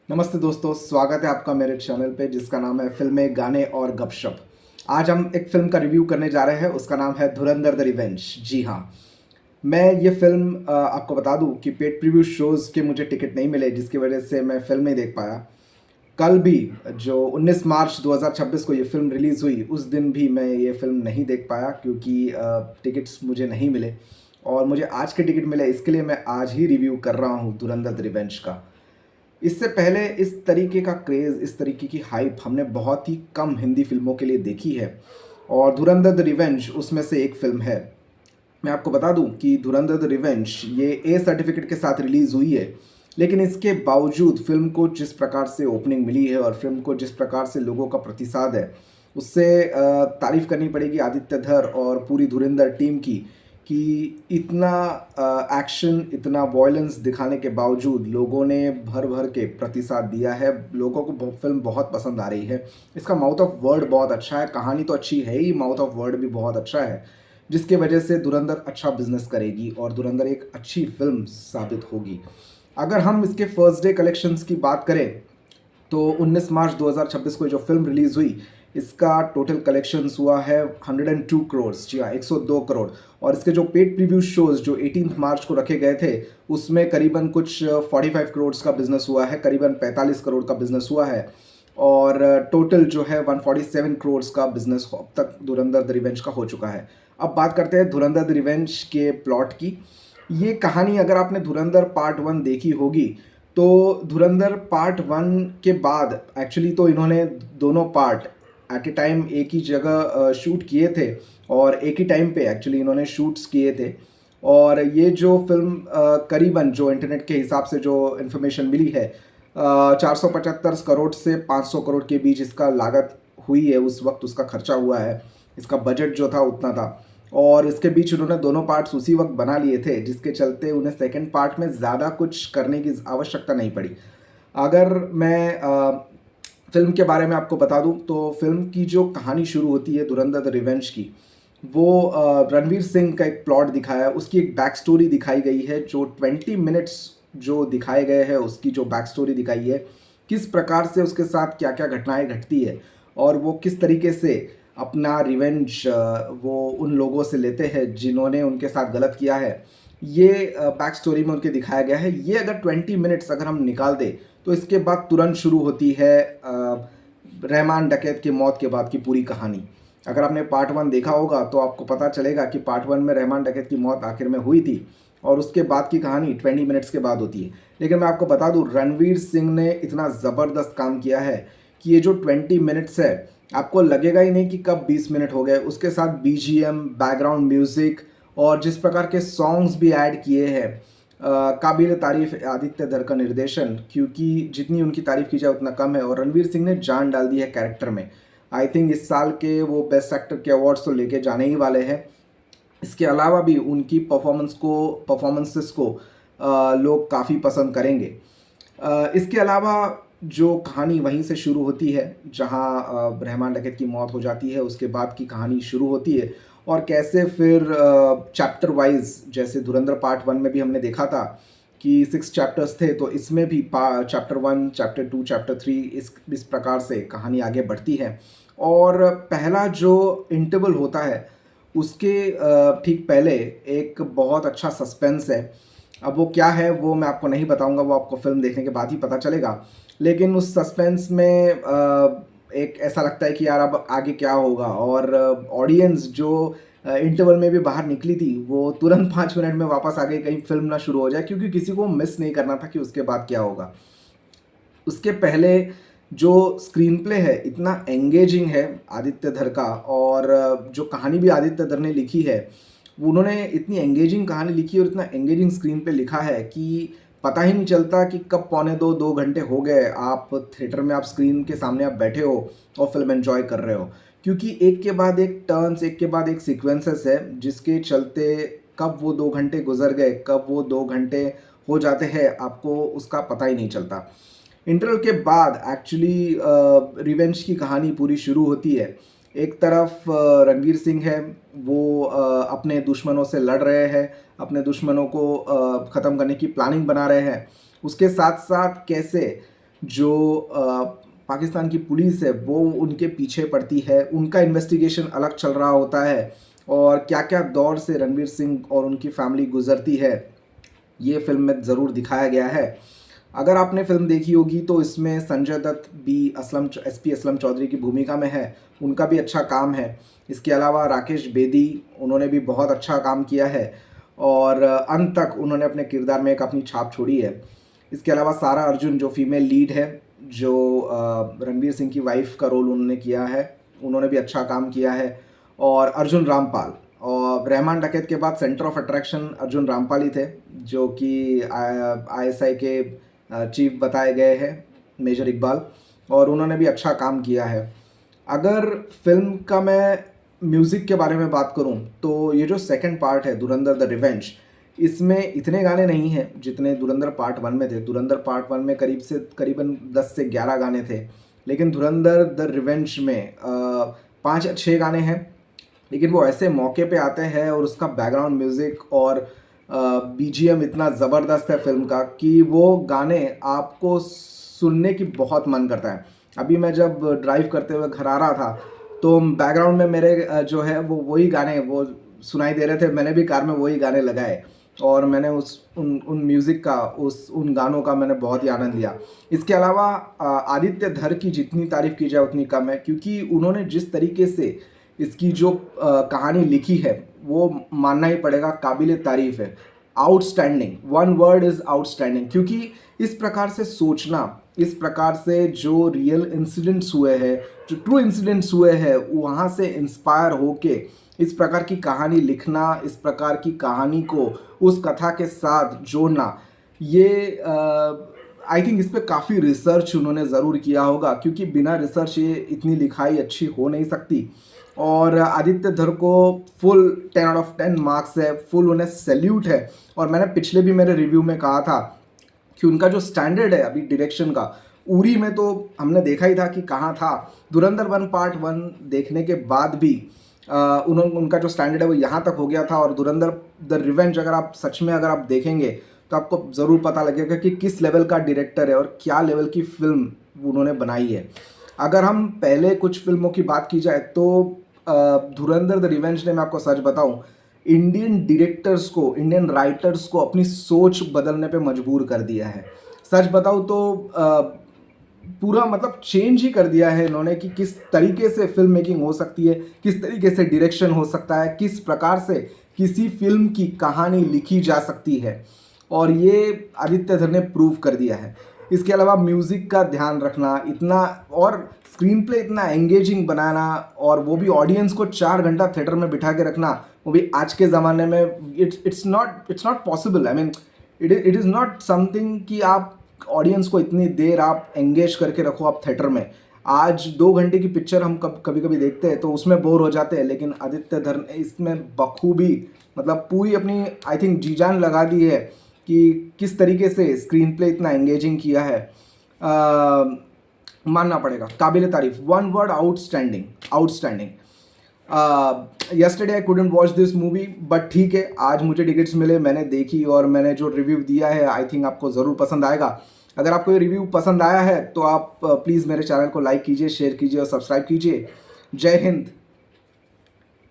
नमस्ते दोस्तों, स्वागत है आपका मेरे चैनल पे जिसका नाम है फ़िल्में, गाने और गपशप। आज हम एक फ़िल्म का रिव्यू करने जा रहे हैं, उसका नाम है धुरंधर द रिवेंज। जी हाँ, मैं ये फ़िल्म आपको बता दूँ कि पेड प्रीव्यू शोज़ के मुझे टिकट नहीं मिले जिसकी वजह से मैं फ़िल्म नहीं देख पाया। कल भी जो 19 मार्च 2026 को ये फ़िल्म रिलीज़ हुई, उस दिन भी मैं ये फ़िल्म नहीं देख पाया क्योंकि टिकट्स मुझे नहीं मिले और मुझे आज के टिकट मिले, इसके लिए मैं आज ही रिव्यू कर रहा हूँ धुरंधर द रिवेंज का। इससे पहले इस तरीके का क्रेज़, इस तरीके की हाइप हमने बहुत ही कम हिंदी फ़िल्मों के लिए देखी है और धुरंधर द रिवेंज उसमें से एक फ़िल्म है। मैं आपको बता दूँ कि धुरंधर द रिवेंज ये ए सर्टिफ़िकेट के साथ रिलीज़ हुई है, लेकिन इसके बावजूद फ़िल्म को जिस प्रकार से ओपनिंग मिली है और फ़िल्म को जिस प्रकार से लोगों का प्रतिसाद है, उससे तारीफ़ करनी पड़ेगी आदित्य धर और पूरी धुरंधर टीम की कि इतना एक्शन, इतना वॉयलेंस दिखाने के बावजूद लोगों ने भर-भर के प्रतिसाद दिया है। लोगों को फ़िल्म बहुत पसंद आ रही है। इसका माउथ ऑफ वर्ड बहुत अच्छा है, कहानी तो अच्छी है ही, माउथ ऑफ वर्ड भी बहुत अच्छा है, जिसकी वजह से धुरंधर अच्छा बिज़नेस करेगी और धुरंधर एक अच्छी फ़िल्म साबित होगी। अगर हम इसके फर्स्ट डे कलेक्शंस की बात करें तो 19 मार्च 2026 को जो फ़िल्म रिलीज़ हुई, इसका टोटल कलेक्शंस हुआ है 102 करोड़, जी हाँ, 102 करोड़। और इसके जो पेड प्रीव्यू शोज़ जो 18 मार्च को रखे गए थे, उसमें करीबन कुछ 45 करोड़ का बिज़नेस हुआ है, करीबन 45 करोड़ का बिज़नेस हुआ है और टोटल जो है 147 करोड़ का बिज़नेस अब तक धुरंधर द रिवेंज का हो चुका है। अब बात करते हैं धुरंधर द रिवेंज के प्लॉट की। ये कहानी अगर आपने धुरंधर पार्ट 1 देखी होगी, तो धुरंधर पार्ट 1 के बाद एक्चुअली तो इन्होंने दोनों पार्ट एट ए टाइम एक ही जगह शूट किए थे और एक ही टाइम पे एक्चुअली इन्होंने शूट्स किए थे और ये जो फ़िल्म करीबन जो इंटरनेट के हिसाब से जो इन्फॉर्मेशन मिली है 475 करोड़ से 500 करोड़ के बीच इसका लागत हुई है, उस वक्त उसका खर्चा हुआ है। इसका बजट जो था उतना था और इसके बीच उन्होंने दोनों पार्ट्स उसी वक्त बना लिए थे, जिसके चलते उन्हें सेकंड पार्ट में ज़्यादा कुछ करने की आवश्यकता नहीं पड़ी। अगर मैं फ़िल्म के बारे में आपको बता दूं तो फ़िल्म की जो कहानी शुरू होती है धुरंधर द रिवेंज की, वो रणवीर सिंह का एक प्लॉट दिखाया है, उसकी एक बैक स्टोरी दिखाई गई है जो 20 मिनट्स जो दिखाए गए हैं, उसकी जो बैक स्टोरी दिखाई है, किस प्रकार से उसके साथ क्या-क्या घटनाएँ घटती है और वो किस तरीके से अपना रिवेंज वो उन लोगों से लेते हैं जिन्होंने उनके साथ गलत किया है। ये बैक स्टोरी में उनके दिखाया गया है। ये अगर 20 मिनट्स अगर हम निकाल दें, तो इसके बाद तुरंत शुरू होती है रहमान डकैत की मौत के बाद की पूरी कहानी। अगर आपने पार्ट 1 देखा होगा तो आपको पता चलेगा कि पार्ट 1 में रहमान डकैत की मौत आखिर में हुई थी और उसके बाद की कहानी 20 मिनट्स के बाद होती है। लेकिन मैं आपको बता दूँ रणवीर सिंह ने इतना ज़बरदस्त काम किया है कि ये जो 20 मिनट्स है, आपको लगेगा ही नहीं कि कब 20 मिनट हो गए। उसके साथ बीजीएम, बैकग्राउंड म्यूज़िक और जिस प्रकार के सॉन्ग्स भी ऐड किए हैं, काबिल तारीफ़ आदित्य धर का निर्देशन, क्योंकि जितनी उनकी तारीफ़ की जाए उतना कम है और रणवीर सिंह ने जान डाल दी है कैरेक्टर में। आई थिंक इस साल के वो बेस्ट एक्टर के अवार्ड्स तो लेके जाने ही वाले हैं। इसके अलावा भी उनकी परफॉर्मेंसेस को लोग काफ़ी पसंद करेंगे। इसके अलावा जो कहानी वहीं से शुरू होती है जहाँ रहमान डकैत की मौत हो जाती है, उसके बाद की कहानी शुरू होती है और कैसे फिर चैप्टर वाइज़, जैसे धुरंधर पार्ट 1 में भी हमने देखा था कि 6 चैप्टर्स थे, तो इसमें भी चैप्टर 1, चैप्टर 2, चैप्टर 3 इस प्रकार से कहानी आगे बढ़ती है। और पहला जो इंटरवल होता है, उसके ठीक पहले एक बहुत अच्छा सस्पेंस है। अब वो क्या है वो मैं आपको नहीं बताऊँगा, वो आपको फ़िल्म देखने के बाद ही पता चलेगा। लेकिन उस सस्पेंस में एक ऐसा लगता है कि यार अब आगे क्या होगा और ऑडियंस जो इंटरवल में भी बाहर निकली थी, वो तुरंत 5 मिनट में वापस आ गई कहीं फ़िल्म ना शुरू हो जाए, क्योंकि किसी को मिस नहीं करना था कि उसके बाद क्या होगा। उसके पहले जो स्क्रीन प्ले है इतना एंगेजिंग है आदित्य धर का और जो कहानी भी आदित्य धर ने लिखी है, उन्होंने इतनी एंगेजिंग कहानी लिखी और इतना एंगेजिंग स्क्रीन प्ले लिखा है कि पता ही नहीं चलता कि कब पौने 2 घंटे हो गए, आप थिएटर में, आप स्क्रीन के सामने आप बैठे हो और फ़िल्म एन्जॉय कर रहे हो। क्योंकि एक के बाद एक टर्न्स, एक के बाद एक सीक्वेंसेस है जिसके चलते कब वो 2 घंटे गुज़र गए, कब वो 2 घंटे हो जाते हैं, आपको उसका पता ही नहीं चलता। इंटरवल के बाद एक्चुअली रिवेंज की कहानी पूरी शुरू होती है। एक तरफ रणवीर सिंह है, वो अपने दुश्मनों से लड़ रहे हैं, अपने दुश्मनों को ख़त्म करने की प्लानिंग बना रहे हैं। उसके साथ-साथ कैसे जो पाकिस्तान की पुलिस है वो उनके पीछे पड़ती है, उनका इन्वेस्टिगेशन अलग चल रहा होता है और क्या क्या दौर से रणवीर सिंह और उनकी फैमिली गुजरती है, ये फिल्म में ज़रूर दिखाया गया है। अगर आपने फिल्म देखी होगी तो इसमें संजय दत्त भी एसपी असलम चौधरी की भूमिका में है, उनका भी अच्छा काम है। इसके अलावा राकेश बेदी, उन्होंने भी बहुत अच्छा काम किया है और अंत तक उन्होंने अपने किरदार में एक अपनी छाप छोड़ी है। इसके अलावा सारा अर्जुन जो फीमेल लीड है, जो रणवीर सिंह की वाइफ का रोल उन्होंने किया है, उन्होंने भी अच्छा काम किया है। और अर्जुन रामपाल, और रहमान डकैत के बाद centre of attraction Arjun Rampal ही थे, जो कि आईएसआई के चीफ बताए गए हैं, मेजर इकबाल, और उन्होंने भी अच्छा काम किया है। अगर फिल्म का मैं म्यूज़िक के बारे में बात करूं तो ये जो सेकंड पार्ट है धुरंधर द रिवेंज, इसमें इतने गाने नहीं हैं जितने धुरंधर पार्ट 1 में थे। धुरंधर पार्ट 1 में करीबन 10 से 11 गाने थे, लेकिन धुरंधर द रिवेंज में 5 या 6 गाने हैं, लेकिन वो ऐसे मौके पे आते हैं और उसका बैकग्राउंड म्यूज़िक और बीजीएम इतना ज़बरदस्त है फिल्म का कि वो गाने आपको सुनने की बहुत मन करता है। अभी मैं जब ड्राइव करते हुए घर आ रहा था तो बैकग्राउंड में मेरे जो है वो वही गाने वो सुनाई दे रहे थे, मैंने भी कार में वही गाने लगाए और मैंने उन म्यूज़िक का उन गानों का मैंने बहुत ही आनंद लिया। इसके अलावा आदित्य धर की जितनी तारीफ़ की जाए उतनी कम है, क्योंकि उन्होंने जिस तरीके से इसकी जो कहानी लिखी है वो मानना ही पड़ेगा, काबिल तारीफ़ है। Outstanding, one word is outstanding, क्योंकि इस प्रकार से सोचना, इस प्रकार से जो रियल इंसिडेंट्स हुए हैं, जो ट्रू इंसिडेंट्स हुए हैं, वहाँ से इंस्पायर होके इस प्रकार की कहानी लिखना, इस प्रकार की कहानी को उस कथा के साथ जोड़ना, ये आई थिंक इस पे काफ़ी रिसर्च उन्होंने ज़रूर किया होगा, क्योंकि बिना रिसर्च ये इतनी लिखाई अच्छी हो नहीं सकती। और आदित्य धर को फुल 10 आउट ऑफ 10 मार्क्स है, फुल उन्हें सैल्यूट है। और मैंने पिछले भी मेरे रिव्यू में कहा था कि उनका जो स्टैंडर्ड है अभी डायरेक्शन का, उरी में तो हमने देखा ही था कि कहाँ था। धुरंधर 1 पार्ट 1 देखने के बाद भी उनका जो स्टैंडर्ड है वो यहाँ तक हो गया था। और धुरंधर द रिवेंज अगर आप सच में अगर आप देखेंगे तो आपको ज़रूर पता लगेगा कि किस लेवल का डायरेक्टर है और क्या लेवल की फिल्म उन्होंने बनाई है। अगर हम पहले कुछ फिल्मों की बात की जाए तो धुरंधर द रिवेंज ने, मैं आपको सच बताऊं, इंडियन डायरेक्टर्स को, इंडियन राइटर्स को अपनी सोच बदलने पे मजबूर कर दिया है। सच बताऊं तो पूरा मतलब चेंज ही कर दिया है इन्होंने कि किस तरीके से फिल्म मेकिंग हो सकती है, किस तरीके से डायरेक्शन हो सकता है, किस प्रकार से किसी फिल्म की कहानी लिखी जा सकती है, और ये आदित्य धर ने प्रूव कर दिया है। इसके अलावा म्यूज़िक का ध्यान रखना इतना, और स्क्रीन प्ले इतना एंगेजिंग बनाना, और वो भी ऑडियंस को 4 घंटा थिएटर में बिठा के रखना, वो भी आज के ज़माने में it's not possible. I mean it is not something कि आप ऑडियंस को इतनी देर आप एंगेज करके रखो आप थिएटर में। आज 2 घंटे की पिक्चर हम कभी कभी देखते हैं तो उसमें बोर हो जाते हैं, लेकिन आदित्य धर ने इसमें बखूबी मतलब पूरी अपनी आई थिंक जी जान लगा दी है कि किस तरीके से स्क्रीन प्ले इतना एंगेजिंग किया है। मानना पड़ेगा, काबिल तारीफ, one word, outstanding, outstanding. Yesterday I couldn't watch this movie, but ठीक है, आज मुझे टिकट्स मिले, मैंने देखी और मैंने जो रिव्यू दिया है आई थिंक आपको ज़रूर पसंद आएगा। अगर आपको ये रिव्यू पसंद आया है तो आप प्लीज़ मेरे चैनल को लाइक कीजिए, शेयर कीजिए और सब्सक्राइब कीजिए। जय हिंद,